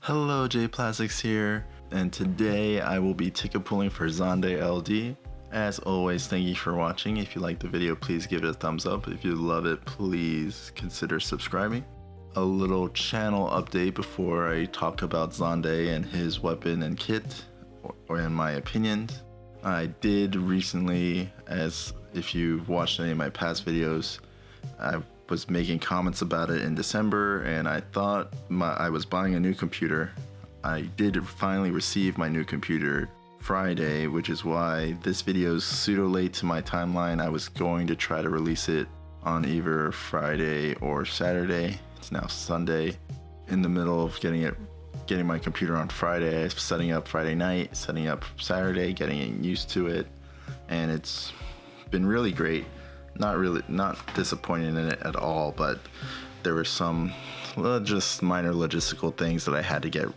Hello, J Plastics here, and today I will be ticket pulling for Xande LD. As always, thank you for watching. If you like the video, please give it a thumbs up. If you love it, please consider subscribing. A little channel update before I talk about Xande and his weapon and kit, or in my opinions. I did recently, as if you've watched any of my past videos, I was making comments about it in December, and I thought I was buying a new computer. I did finally receive my new computer Friday, which is why this video is pseudo late to my timeline. I was going to try to release it on either Friday or Saturday. It's now Sunday. In the middle of getting my computer on Friday, setting up Friday night, setting up Saturday, getting used to it, and it's been really great. Not disappointed in it at all, but there were some just minor logistical things that I had to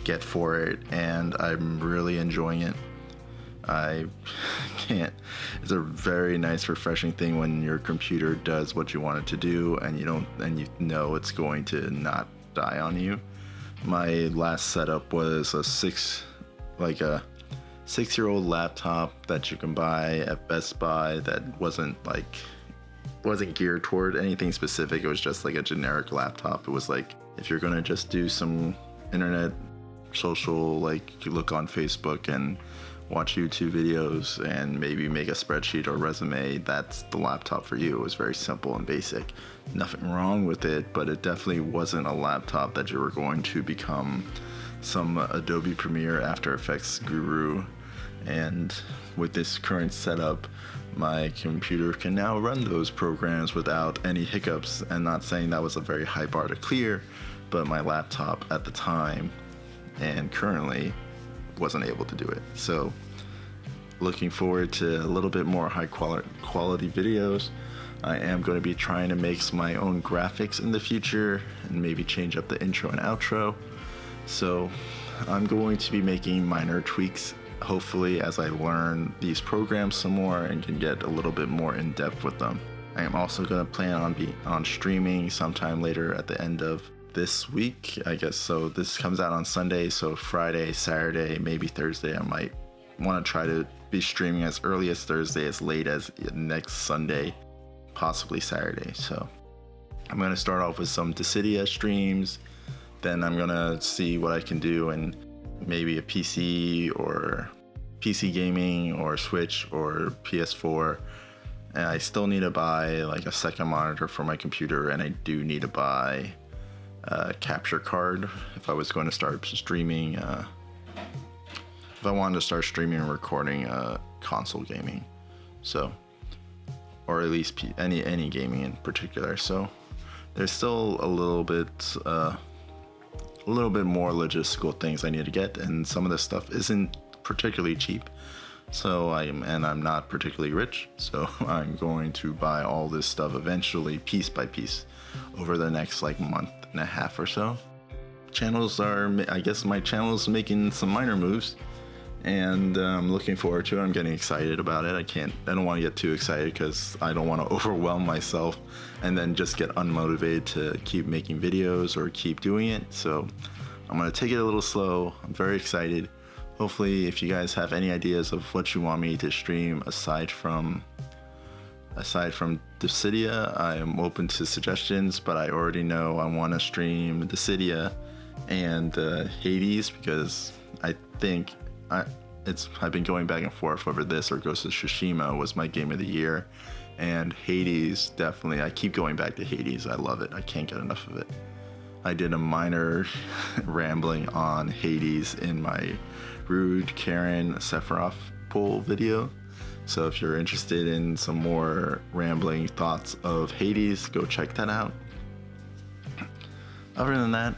get for it, and I'm really enjoying it. It's a very nice, refreshing thing when your computer does what you want it to do, and you know it's going to not die on you. My last setup was a 6-year-old laptop that you can buy at Best Buy that wasn't geared toward anything specific. It was just like a generic laptop. It was like, if you're gonna just do some internet social, like you look on Facebook and watch YouTube videos and maybe make a spreadsheet or resume, that's the laptop for you. It was very simple and basic. Nothing wrong with it, but it definitely wasn't a laptop that you were going to become some Adobe Premiere After Effects guru. And with this current setup, my computer can now run those programs without any hiccups. And not saying that was a very high bar to clear, but my laptop at the time and currently wasn't able to do it. So looking forward to a little bit more high quality videos. I am going to be trying to make my own graphics in the future and maybe change up the intro and outro. So I'm going to be making minor tweaks, hopefully, as I learn these programs some more and can get a little bit more in depth with them. I am also going to plan on streaming sometime later at the end of this week, I guess. So this comes out on Sunday, so Friday, Saturday, maybe Thursday, I might want to try to be streaming as early as Thursday, as late as next Sunday, possibly Saturday. So I'm going to start off with some Dissidia streams, then I'm going to see what I can do and maybe a PC gaming or Switch or PS4. And I still need to buy like a second monitor for my computer, and I do need to buy a capture card if I was going to start streaming, if I wanted to start streaming and recording console gaming, so, or at least any gaming in particular. So there's still a little bit more logistical things I need to get, and some of this stuff isn't particularly cheap. So I'm not particularly rich, so I'm going to buy all this stuff eventually, piece by piece, over the next month and a half or so. I guess my channel's making some minor moves, and I'm looking forward to it. I'm getting excited about it. I don't want to get too excited because I don't want to overwhelm myself and then just get unmotivated to keep making videos or keep doing it. So I'm going to take it a little slow. I'm very excited. Hopefully, if you guys have any ideas of what you want me to stream aside from Dissidia, I am open to suggestions, but I already know I want to stream Dissidia and Hades, because I think I've been going back and forth over this or Ghost of Tsushima was my game of the year, and Hades, definitely, I keep going back to Hades. I love it. I can't get enough of it. I did a minor rambling on Hades in my Rude Karen Sephiroth poll video. So if you're interested in some more rambling thoughts of Hades, go check that out. Other than that,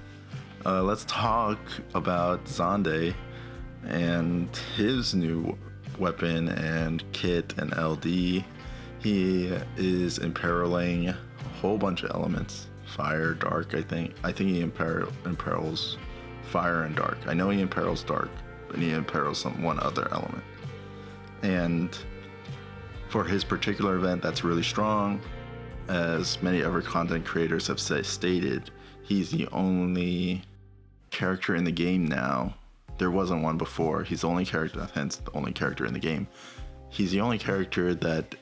let's talk about Xande and his new weapon and kit and LD. He is imperiling a whole bunch of elements. Fire, dark, I think he imperils fire and dark. I know he imperils dark, but he imperils one other element. And for his particular event, that's really strong. As many other content creators have stated, he's the only character in the game now. There wasn't one before. He's the only character, hence the only character in the game. He's the only character that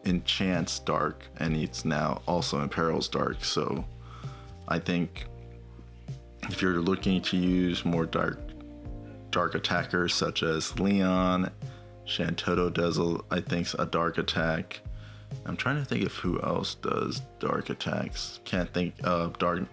enchants dark, and he's now also imperils dark. So I think if you're looking to use more dark attackers such as Leon, Shantoto does I think a dark attack. I'm trying to think of who else does dark attacks. Can't think of Dark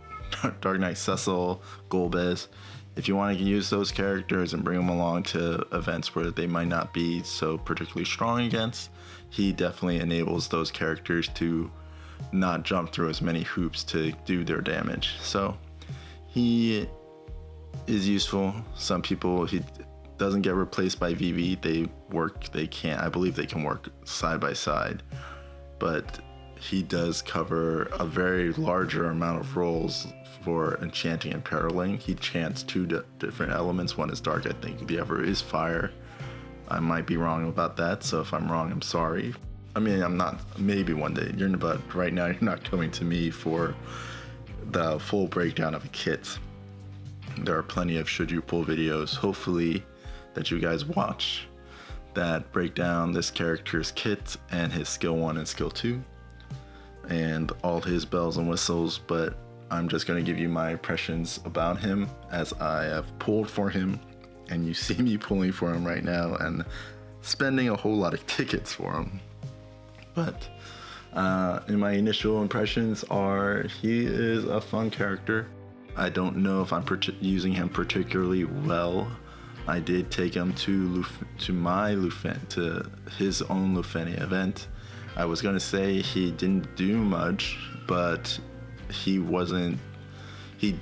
Knight Cecil, Golbez. If you want to use those characters and bring them along to events where they might not be so particularly strong against, he definitely enables those characters to not jump through as many hoops to do their damage. So he is useful. Some people, he doesn't get replaced by VV. I believe they can work side by side, but he does cover a very larger amount of roles for enchanting and imperiling. He chants two different elements. One is dark, I think the other is fire. I might be wrong about that, so if I'm wrong, I'm sorry. I mean, I'm not, maybe one day, but right now you're not coming to me for the full breakdown of a kit. There are plenty of should you pull videos, hopefully, that you guys watch that break down this character's kit and his skill 1 and skill 2 and all his bells and whistles, but I'm just going to give you my impressions about him as I have pulled for him, and you see me pulling for him right now and spending a whole lot of tickets for him. But in my initial impressions are he is a fun character. I don't know if I'm using him particularly well. I did take him to his own Lufenia event. I was gonna say he didn't do much, but he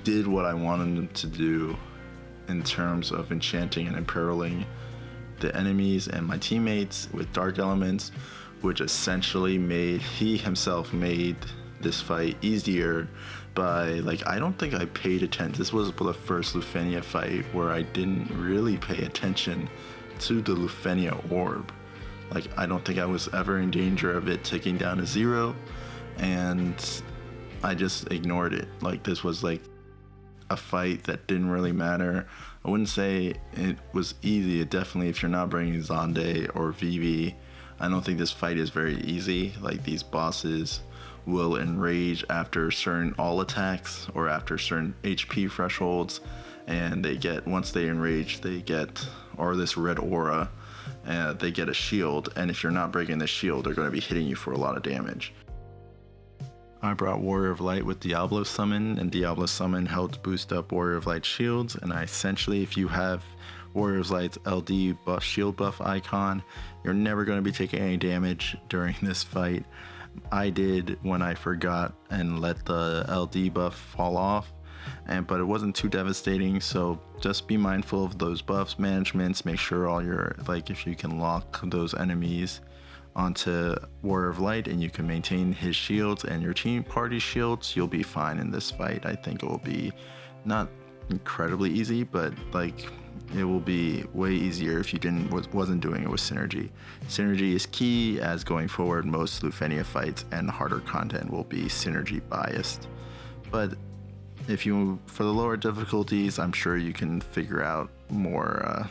did what I wanted him to do in terms of enchanting and imperiling the enemies and my teammates with dark elements, which essentially he himself made this fight easier by, I don't think I paid attention. This was the first Lufenia fight where I didn't really pay attention to the Lufenia orb. I don't think I was ever in danger of it ticking down to 0, and I just ignored it. This was a fight that didn't really matter. I wouldn't say it was easy. Definitely, if you're not bringing Xande or Vivi, I don't think this fight is very easy. These bosses will enrage after certain all attacks or after certain HP thresholds, and once they enrage, or this red aura, they get a shield, and if you're not breaking the shield, they're going to be hitting you for a lot of damage. I brought Warrior of Light with Diablo Summon, and Diablo Summon helped boost up Warrior of Light shields, and essentially, if you have Warrior of Light's LD buff shield buff icon, you're never going to be taking any damage during this fight. I did when I forgot and let the LD buff fall off, but it wasn't too devastating, so just be mindful of those buffs managements. Make sure all your, if you can lock those enemies onto Warrior of Light and you can maintain his shields and your team party shields, you'll be fine in this fight. I think it will be not incredibly easy, but it will be way easier if you wasn't doing it with synergy. Synergy is key, as going forward most Lufenia fights and harder content will be synergy biased. But for the lower difficulties, I'm sure you can figure out more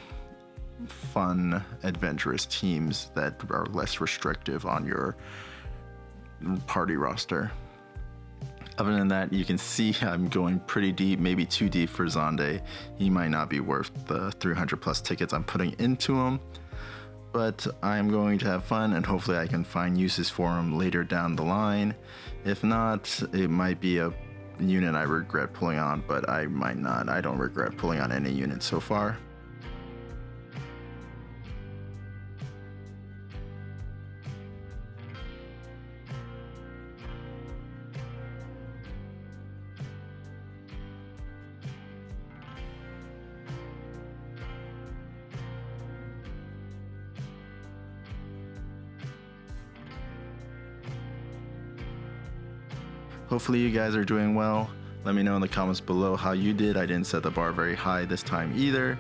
fun, adventurous teams that are less restrictive on your party roster. Other than that, you can see I'm going pretty deep, maybe too deep for Xande. He might not be worth the 300 plus tickets I'm putting into him, but I'm going to have fun, and hopefully I can find uses for him later down the line. If not, it might be a unit I regret pulling on, but I might not. I don't regret pulling on any unit so far. Hopefully you guys are doing well. Let me know in the comments below how you did. I didn't set the bar very high this time either.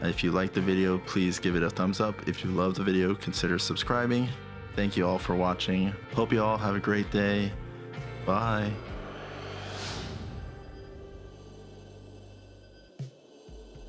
If you liked the video, please give it a thumbs up. If you love the video, consider subscribing. Thank you all for watching. Hope you all have a great day. Bye.